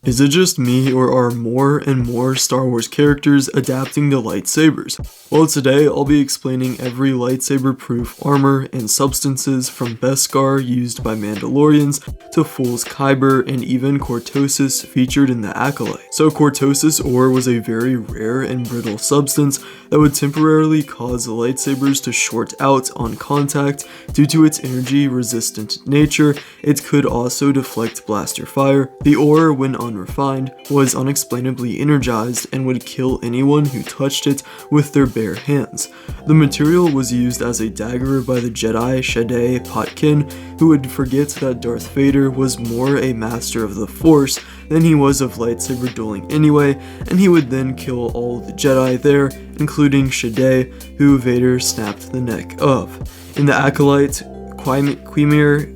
Is it just me, or are more and more Star Wars characters adapting to lightsabers? Well, today I'll be explaining every lightsaber-proof armor and substances from Beskar used by Mandalorians to Fool's Kyber and even cortosis featured in the Acolyte. So cortosis ore was a very rare and brittle substance that would temporarily cause lightsabers to short out on contact due to its energy-resistant nature. It could also deflect blaster fire. The ore, when unrefined, was unexplainably energized and would kill anyone who touched it with their bare hands. The material was used as a dagger by the Jedi Shaddai Potkin, who would forget that Darth Vader was more a master of the Force than he was of lightsaber dueling anyway, and he would then kill all the Jedi there, including Shaddai, who Vader snapped the neck of. In the Acolyte, Quimar,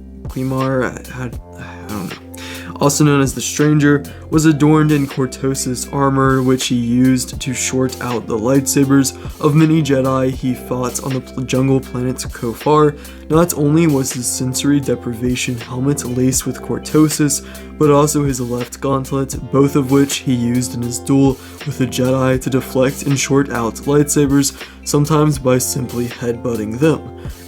I don't know, also known as the Stranger, was adorned in cortosis armor, which he used to short out the lightsabers of many Jedi he fought on the jungle planet Kofar. Not only was his sensory deprivation helmet laced with cortosis, but also his left gauntlet, both of which he used in his duel with the Jedi to deflect and short out lightsabers, sometimes by simply headbutting them.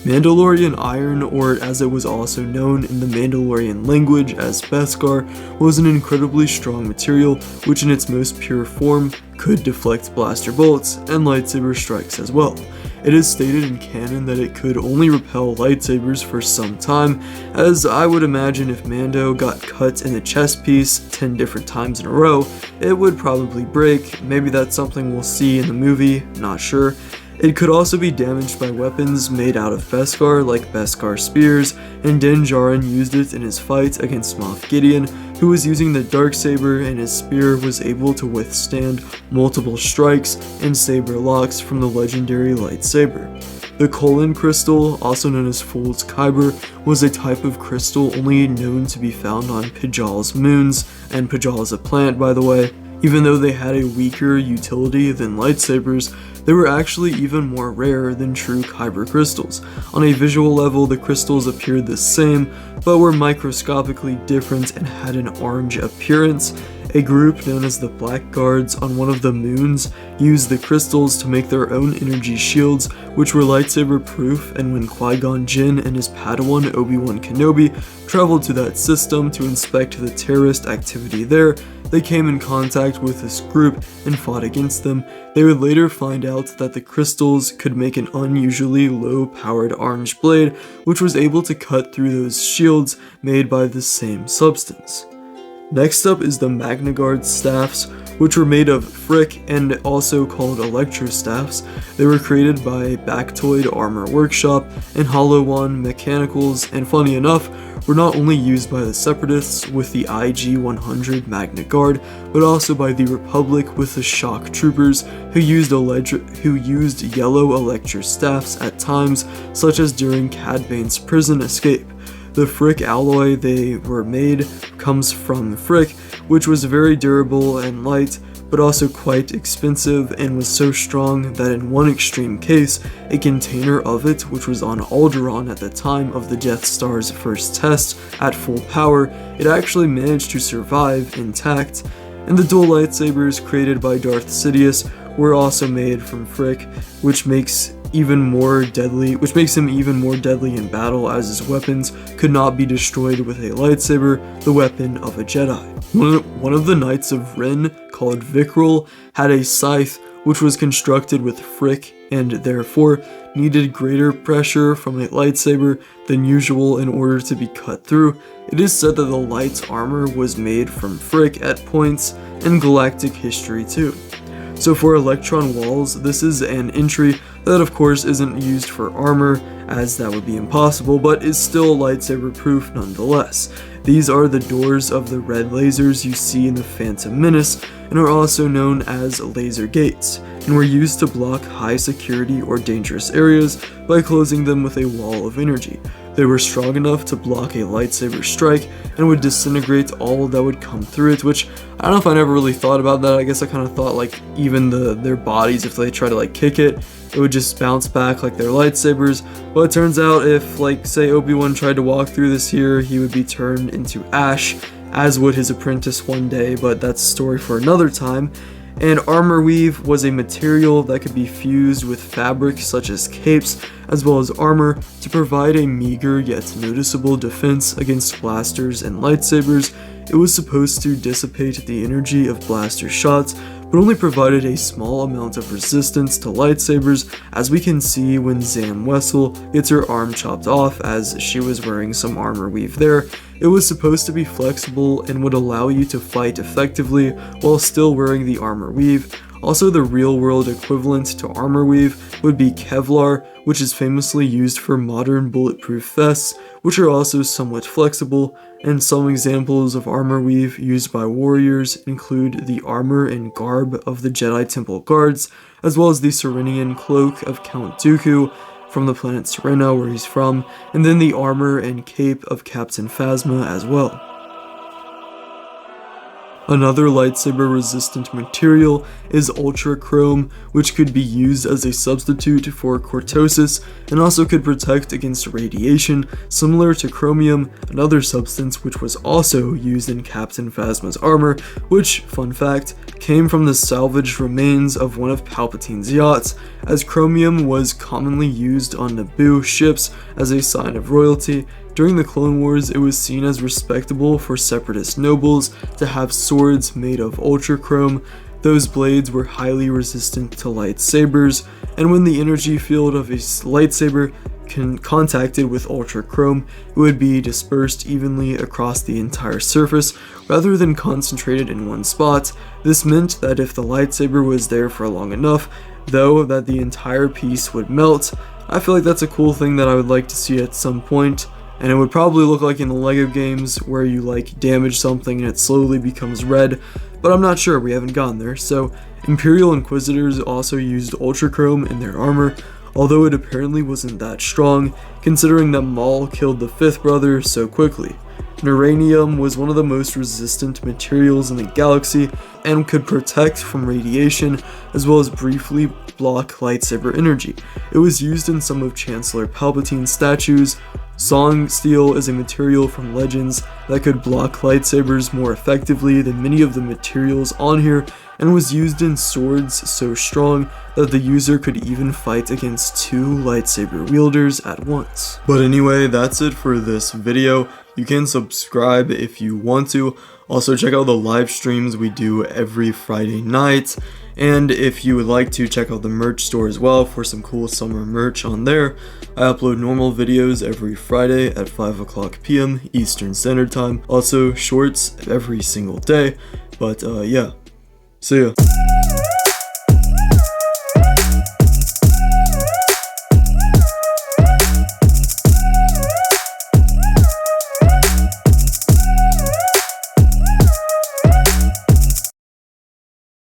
Mandalorian iron, or as it was also known in the Mandalorian language as Beskar, was an incredibly strong material which in its most pure form could deflect blaster bolts and lightsaber strikes as well. It is stated in canon that it could only repel lightsabers for some time, as I would imagine if Mando got cut in the chest piece 10 different times in a row, it would probably break. Maybe that's something we'll see in the movie, not sure. It could also be damaged by weapons made out of Beskar, like Beskar spears, and Din Djarin used it in his fight against Moff Gideon, who was using the Darksaber, and his spear was able to withstand multiple strikes and saber locks from the legendary lightsaber. The Colon crystal, also known as Fool's Kyber, was a type of crystal only known to be found on Pijal's moons, and Pijal is a plant, by the way. Even though they had a weaker utility than lightsabers, they were actually even more rare than true Kyber crystals. On a visual level, the crystals appeared the same, but were microscopically different and had an orange appearance. A group known as the Black Guards on one of the moons used the crystals to make their own energy shields, which were lightsaber-proof, and when Qui-Gon Jinn and his Padawan Obi-Wan Kenobi traveled to that system to inspect the terrorist activity there, they came in contact with this group and fought against them. They would later find out that the crystals could make an unusually low-powered orange blade, which was able to cut through those shields made by the same substance. Next up is the Magna Guard staffs, which were made of frick and also called electro staffs. They were created by Bactoid Armor Workshop and Hollow-One Mechanicals, and funny enough, were not only used by the Separatists with the IG-100 Magna Guard, but also by the Republic with the Shock Troopers, who used yellow electro staffs at times, such as during Cad Bane's prison escape. The frick alloy they were made comes from frick, which was very durable and light, but also quite expensive, and was so strong that in one extreme case, a container of it, which was on Alderaan at the time of the Death Star's first test at full power, it actually managed to survive intact. And the dual lightsabers created by Darth Sidious were also made from frick, which makes him even more deadly in battle, as his weapons could not be destroyed with a lightsaber, the weapon of a Jedi. One of the Knights of Ren, called Vikrul, had a scythe which was constructed with frick and therefore needed greater pressure from a lightsaber than usual in order to be cut through. It is said that the light's armor was made from frick at points in galactic history too. So for Electron Walls, this is an entry that of course isn't used for armor, as that would be impossible, but is still lightsaber proof nonetheless. These are the doors of the red lasers you see in the Phantom Menace, and are also known as laser gates, and were used to block high security or dangerous areas by closing them with a wall of energy. They were strong enough to block a lightsaber strike and would disintegrate all that would come through it, which I don't know if I never really thought about that. I guess I kind of thought like even their bodies, if they try to like kick it, it would just bounce back like their lightsabers. But it turns out if, like, say Obi-Wan tried to walk through this here, he would be turned into ash, as would his apprentice one day, but that's a story for another time. And armor weave was a material that could be fused with fabric such as capes as well as armor to provide a meager yet noticeable defense against blasters and lightsabers. It was supposed to dissipate the energy of blaster shots, but only provided a small amount of resistance to lightsabers, as we can see when Zam Wessel gets her arm chopped off as she was wearing some armor weave there. It was supposed to be flexible and would allow you to fight effectively while still wearing the armor weave. Also, the real-world equivalent to armor weave would be Kevlar, which is famously used for modern bulletproof vests, which are also somewhat flexible, and some examples of armor weave used by warriors include the armor and garb of the Jedi Temple Guards, as well as the Serenian cloak of Count Dooku from the planet Serena, where he's from, and then the armor and cape of Captain Phasma as well. Another lightsaber-resistant material is ultra chrome, which could be used as a substitute for cortosis and also could protect against radiation, similar to chromium, another substance which was also used in Captain Phasma's armor, which, fun fact, came from the salvaged remains of one of Palpatine's yachts, as chromium was commonly used on Naboo ships as a sign of royalty. During the Clone Wars, it was seen as respectable for separatist nobles to have swords made of ultrachrome. Those blades were highly resistant to lightsabers, and when the energy field of a lightsaber contacted with ultrachrome, it would be dispersed evenly across the entire surface rather than concentrated in one spot. This meant that if the lightsaber was there for long enough, though, that the entire piece would melt. I feel like that's a cool thing that I would like to see at some point. And it would probably look like in the LEGO games where you like damage something and it slowly becomes red, but I'm not sure, we haven't gotten there. So Imperial Inquisitors also used ultrachrome in their armor, although it apparently wasn't that strong, considering that Maul killed the fifth brother so quickly. Uranium was one of the most resistant materials in the galaxy and could protect from radiation as well as briefly block lightsaber energy. It was used in some of Chancellor Palpatine's statues. Song steel is a material from Legends that could block lightsabers more effectively than many of the materials on here, and was used in swords so strong that the user could even fight against two lightsaber wielders at once. But anyway, that's it for this video. You can subscribe if you want to. Also, check out the live streams we do every Friday night. And if you would like to, check out the merch store as well for some cool summer merch on there. I upload normal videos every Friday at 5 o'clock p.m. Eastern Standard Time. Also, shorts every single day. But yeah, see ya.